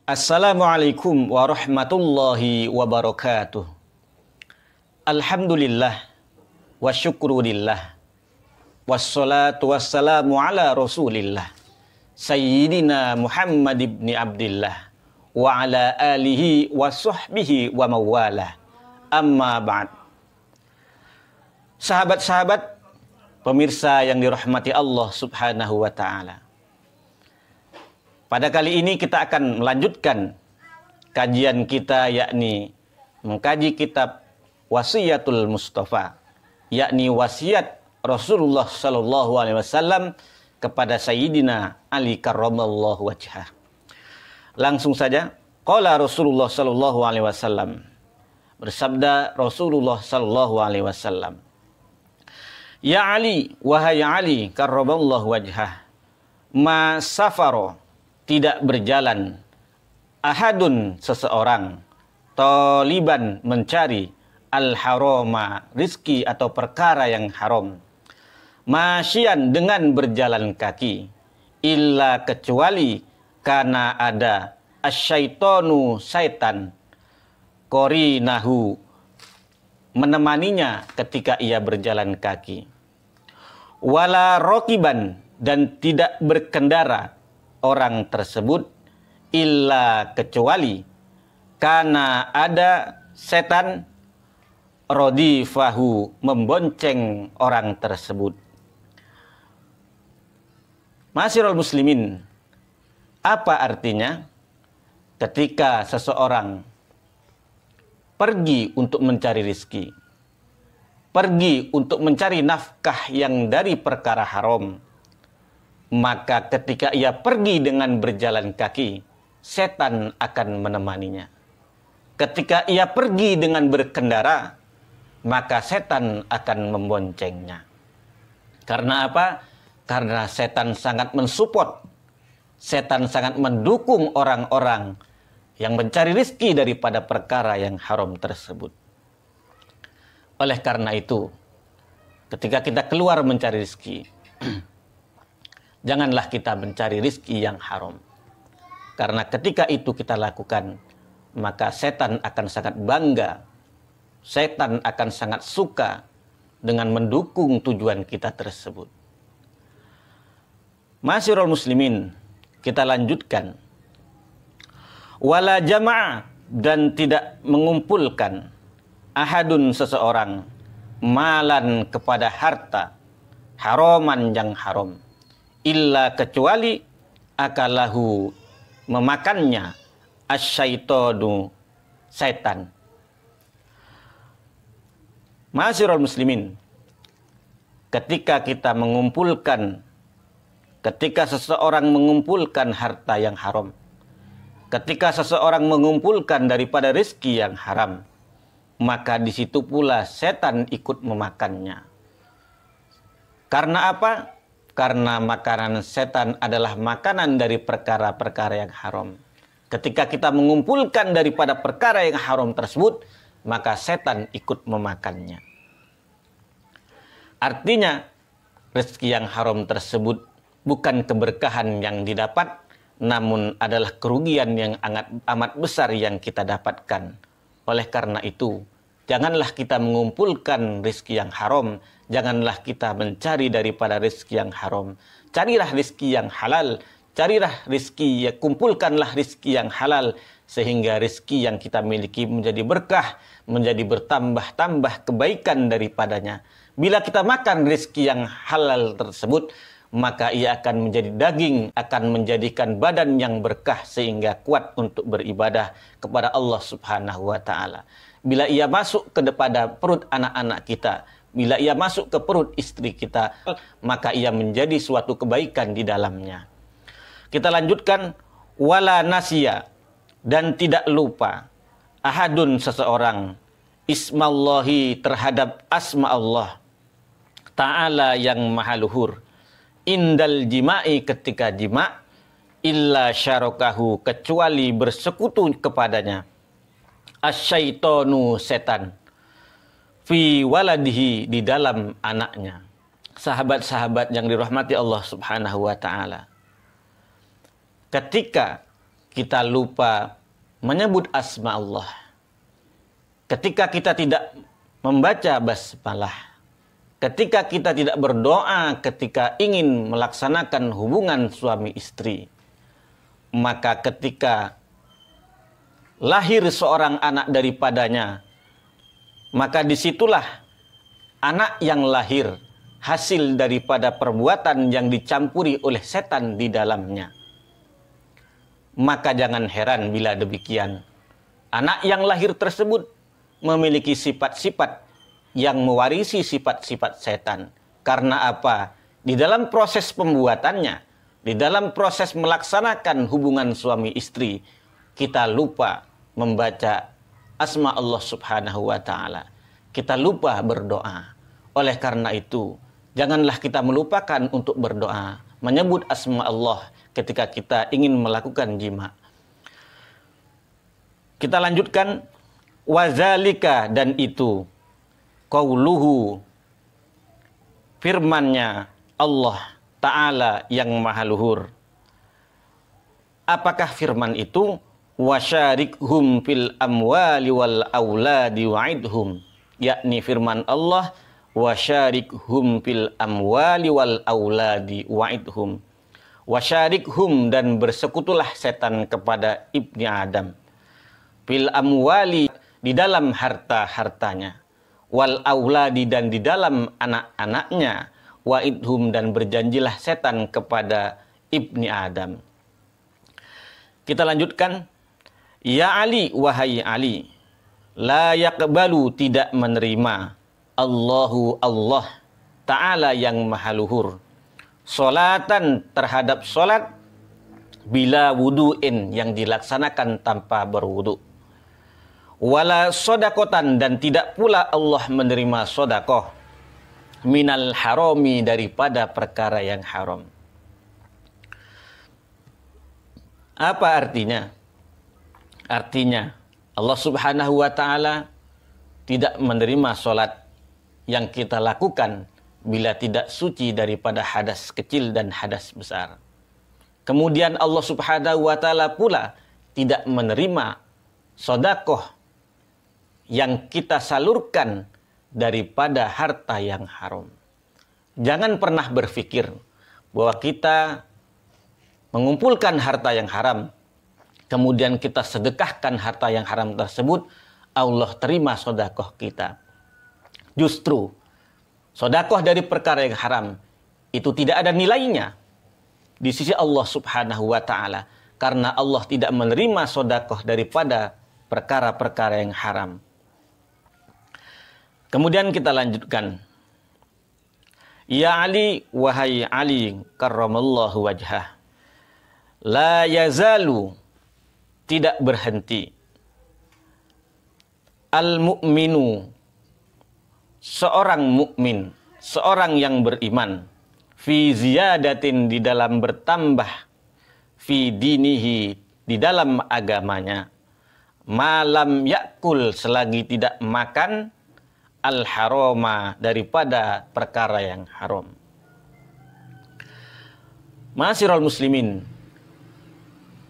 Assalamualaikum warahmatullahi wabarakatuh. Alhamdulillah wa syukrulillah wassalatu wassalamu ala rasulillah Sayyidina Muhammad ibn Abdillah wa ala alihi wa sahbihi wa mawalah. Amma ba'd. Sahabat-sahabat pemirsa yang dirahmati Allah subhanahu wa ta'ala, pada kali ini kita akan melanjutkan kajian kita, yakni mengkaji kitab Wasiyatul Mustafa, yakni wasiat Rasulullah sallallahu alaihi wasallam kepada Sayyidina Ali karramallahu wajhah. Langsung saja, qala Rasulullah sallallahu alaihi wasallam, bersabda Rasulullah sallallahu alaihi wasallam, ya Ali, wahai Ali karramallahu wajhah, ma safaro, tidak berjalan, ahadun, seseorang, taliban, mencari, al-haroma, rizki atau perkara yang haram, masyian, dengan berjalan kaki, illa, kecuali, karena ada asyaitonu, syaitan, korinahu, menemaninya ketika ia berjalan kaki, wala rokiban, dan tidak berkendara orang tersebut, illa, kecuali, karena ada setan, rodifahu, membonceng orang tersebut. Ma'asyiral muslimin, apa artinya ketika seseorang pergi untuk mencari rizki, pergi untuk mencari nafkah yang dari perkara haram, maka ketika ia pergi dengan berjalan kaki, setan akan menemaninya. Ketika ia pergi dengan berkendara, maka setan akan memboncengnya. Karena apa? Karena setan sangat mensupport, setan sangat mendukung orang-orang yang mencari rizki daripada perkara yang haram tersebut. Oleh karena itu, ketika kita keluar mencari rizki, janganlah kita mencari rizki yang haram. Karena ketika itu kita lakukan, maka setan akan sangat bangga, setan akan sangat suka dengan mendukung tujuan kita tersebut. Ma'asyiral muslimin, kita lanjutkan. Wala jama'ah, dan tidak mengumpulkan, ahadun, seseorang, malan, kepada harta, haraman, yang haram, illa, kecuali, akalahu, memakannya, asyaitonu, setan. Ma'asyiral muslimin, ketika kita mengumpulkan, ketika seseorang mengumpulkan harta yang haram, ketika seseorang mengumpulkan daripada rezeki yang haram, maka di situ pula setan ikut memakannya. Karena apa? Karena makanan setan adalah makanan dari perkara-perkara yang haram. Ketika kita mengumpulkan daripada perkara yang haram tersebut, maka setan ikut memakannya. Artinya, rezeki yang haram tersebut bukan keberkahan yang didapat, namun adalah kerugian yang amat besar yang kita dapatkan. Oleh karena itu, janganlah kita mengumpulkan rezeki yang haram, janganlah kita mencari daripada rezeki yang haram. Carilah rezeki yang halal, carilah rezeki, kumpulkanlah rezeki yang halal, sehingga rezeki yang kita miliki menjadi berkah, menjadi bertambah-tambah kebaikan daripadanya. Bila kita makan rezeki yang halal tersebut, maka ia akan menjadi daging, akan menjadikan badan yang berkah sehingga kuat untuk beribadah kepada Allah subhanahu wa ta'ala. Bila ia masuk kepada perut anak-anak kita, bila ia masuk ke perut istri kita, maka ia menjadi suatu kebaikan di dalamnya. Kita lanjutkan, wala nasya, dan tidak lupa, ahadun, seseorang, ismallahi, terhadap asma Allah ta'ala yang maha luhur, indal jima'i, ketika jima', illa syarakahu, kecuali bersekutu kepadanya, asyaitonu, setan, fi waladihi, di dalam anaknya. Sahabat-sahabat yang dirahmati Allah subhanahu wa ta'ala, ketika kita lupa menyebut asma Allah. Ketika kita tidak membaca basmalah, ketika kita tidak berdoa ketika ingin melaksanakan hubungan suami istri, maka ketika lahir seorang anak daripadanya, maka disitulah anak yang lahir hasil daripada perbuatan yang dicampuri oleh setan di dalamnya. Maka jangan heran bila demikian, anak yang lahir tersebut memiliki sifat-sifat yang mewarisi sifat-sifat setan. Karena apa? Di dalam proses pembuatannya, di dalam proses melaksanakan hubungan suami istri, kita lupa membaca asma Allah Subhanahu wa ta'ala. Kita lupa berdoa. Oleh karena itu, janganlah kita melupakan untuk berdoa, menyebut asma Allah ketika kita ingin melakukan jima. Kita lanjutkan, wazalika, dan itu qauluhu, firmannya Allah Ta'ala yang maha luhur. Apakah firman itu? Wasyarikhum fil amwali wal auladi wa'idhum, yakni firman Allah, wasyarikhum fil amwali wal auladi wa'idhum. Wasyarikhum, dan bersekutulah setan kepada ibni Adam, fil amwali, di dalam harta-hartanya, wal auladi, dan di dalam anak-anaknya, wa'idhum, dan berjanjilah setan kepada ibni Adam. Kita lanjutkan, ya Ali, wahai Ali, la yaqbalu, tidak menerima, Allahu Allah Ta'ala yang maha luhur, solatan, terhadap solat, bila wudu'in, yang dilaksanakan tanpa berwudu, wala sodakotan, dan tidak pula Allah menerima sodakoh, minal harami, daripada perkara yang haram. Apa artinya? Artinya Allah Subhanahu wa ta'ala tidak menerima solat yang kita lakukan bila tidak suci daripada hadas kecil dan hadas besar. Kemudian Allah Subhanahu wa ta'ala pula tidak menerima sodakoh yang kita salurkan daripada harta yang haram. Jangan pernah berpikir bahwa kita mengumpulkan harta yang haram, kemudian kita sedekahkan harta yang haram tersebut, Allah terima sodakoh kita. Justru sodakoh dari perkara yang haram itu tidak ada nilainya di sisi Allah Subhanahu wa ta'ala, karena Allah tidak menerima sodakoh daripada perkara-perkara yang haram. Kemudian kita lanjutkan, ya Ali, wahai Ali karramallahu wajhah, la yazalu, tidak berhenti, al-mu'minu, seorang mukmin, seorang yang beriman, fi ziyadatin, di dalam bertambah, fi dinihi, di dalam agamanya, malam yakul, selagi tidak makan, al-haroma, daripada perkara yang haram. Ma'asyiral muslimin,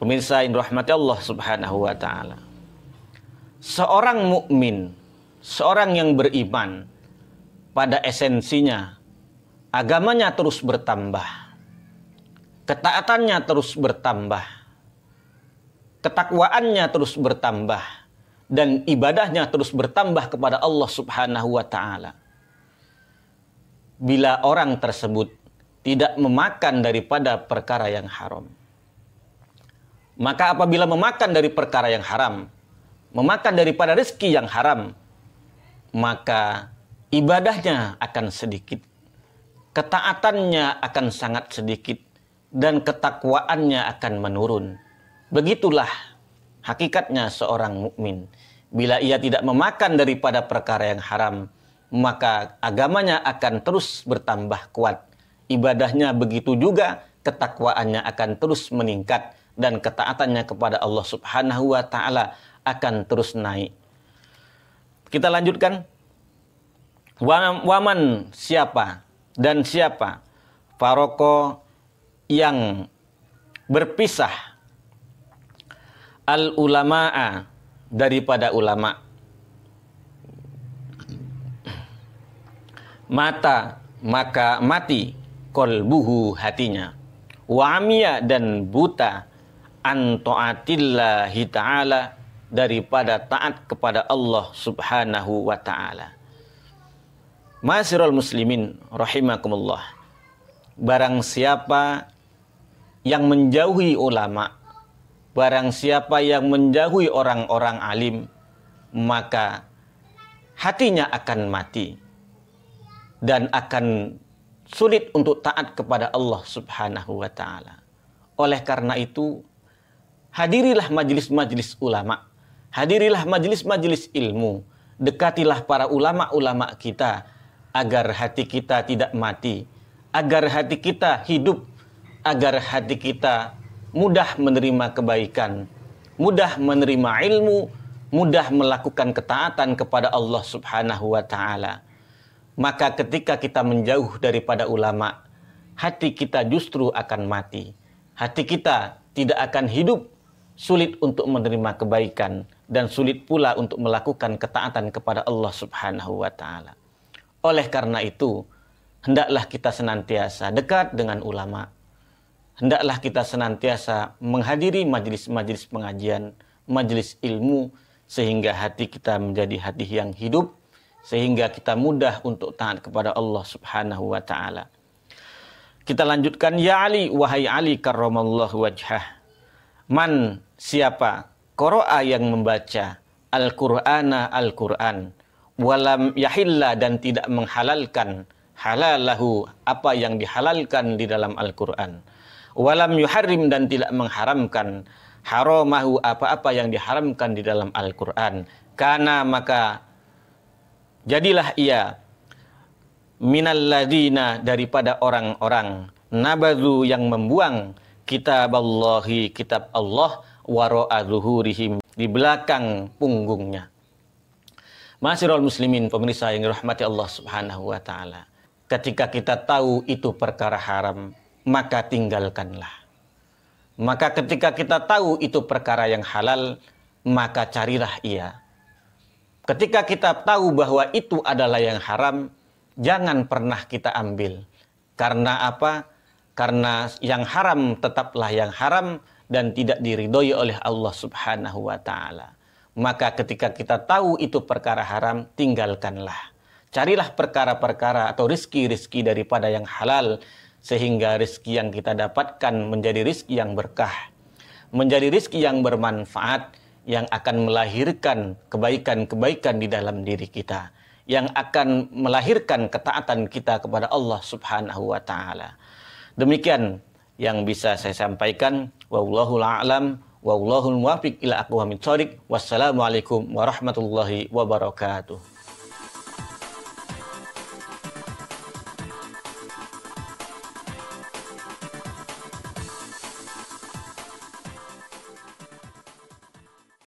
pemirsa yang dirahmati Allah Subhanahu wa ta'ala, seorang mukmin, seorang yang beriman, pada esensinya agamanya terus bertambah, ketaatannya terus bertambah, ketakwaannya terus bertambah, dan ibadahnya terus bertambah kepada Allah Subhanahu wa ta'ala. Bila orang tersebut tidak memakan daripada perkara yang haram, maka apabila memakan dari perkara yang haram, memakan daripada rezeki yang haram, maka ibadahnya akan sedikit, ketaatannya akan sangat sedikit, dan ketakwaannya akan menurun. Begitulah hakikatnya seorang mukmin. Bila ia tidak memakan daripada perkara yang haram, maka agamanya akan terus bertambah kuat. Ibadahnya begitu juga, ketakwaannya akan terus meningkat, dan ketaatannya kepada Allah Subhanahu wa ta'ala akan terus naik. Kita lanjutkan. Waman, siapa, dan siapa, faroko, yang berpisah, al-ulama'a, daripada ulama. Mata, maka mati qalbuhu, hatinya. Wa amiya, dan buta an ta'atillahi ta'ala, daripada taat kepada Allah subhanahu wa ta'ala. Ma'asyiral muslimin rahimakumullah. Barang siapa yang menjauhi ulama, barang siapa yang menjauhi orang-orang alim, maka hatinya akan mati dan akan sulit untuk taat kepada Allah subhanahu wa ta'ala. Oleh karena itu, hadirilah majelis-majelis ulama, hadirilah majelis-majelis ilmu, dekatilah para ulama-ulama kita, agar hati kita tidak mati, agar hati kita hidup, agar hati kita mudah menerima kebaikan, mudah menerima ilmu, mudah melakukan ketaatan kepada Allah subhanahu wa ta'ala. Maka ketika kita menjauh daripada ulama, hati kita justru akan mati. Hati kita tidak akan hidup, sulit untuk menerima kebaikan, dan sulit pula untuk melakukan ketaatan kepada Allah subhanahu wa ta'ala. Oleh karena itu, hendaklah kita senantiasa dekat dengan ulama. Hendaklah kita senantiasa menghadiri majelis-majelis pengajian, majelis ilmu, sehingga hati kita menjadi hati yang hidup, sehingga kita mudah untuk taat kepada Allah subhanahu wa ta'ala. Kita lanjutkan. Ya Ali, wahai Ali karramallahu wajhah. Man, siapa, qara'a, yang membaca, Al-Qur'ana, Al-Qur'an, walam yahilla, dan tidak menghalalkan, halalahu, apa yang dihalalkan di dalam Al-Qur'an, walam yuharrim, dan tidak mengharamkan, haramahu, apa-apa yang diharamkan di dalam Al-Qur'an, kana, maka jadilah ia minalladina, daripada orang-orang, nabadhu, yang membuang kitaballahi, kitab Allah, wara'a zuhurihim, di belakang punggungnya. Ma'asyiral muslimin, pemirsa yang dirahmati Allah subhanahu wa ta'ala, ketika kita tahu itu perkara haram, maka tinggalkanlah. Maka ketika kita tahu itu perkara yang halal, maka carilah ia. Ketika kita tahu bahwa itu adalah yang haram, jangan pernah kita ambil. Karena apa? Karena yang haram tetaplah yang haram dan tidak diridhoi oleh Allah subhanahu wa ta'ala. Maka ketika kita tahu itu perkara haram, tinggalkanlah. Carilah perkara-perkara atau rizki-rizki daripada yang halal, sehingga rizki yang kita dapatkan menjadi rizki yang berkah, menjadi rizki yang bermanfaat, yang akan melahirkan kebaikan-kebaikan di dalam diri kita, yang akan melahirkan ketaatan kita kepada Allah subhanahu wa ta'ala. Demikian yang bisa saya sampaikan. Wallahul a'lam, wallahul muwaffiq ila aqwamit thoriq. Wassalamualaikum warahmatullahi wabarakatuh.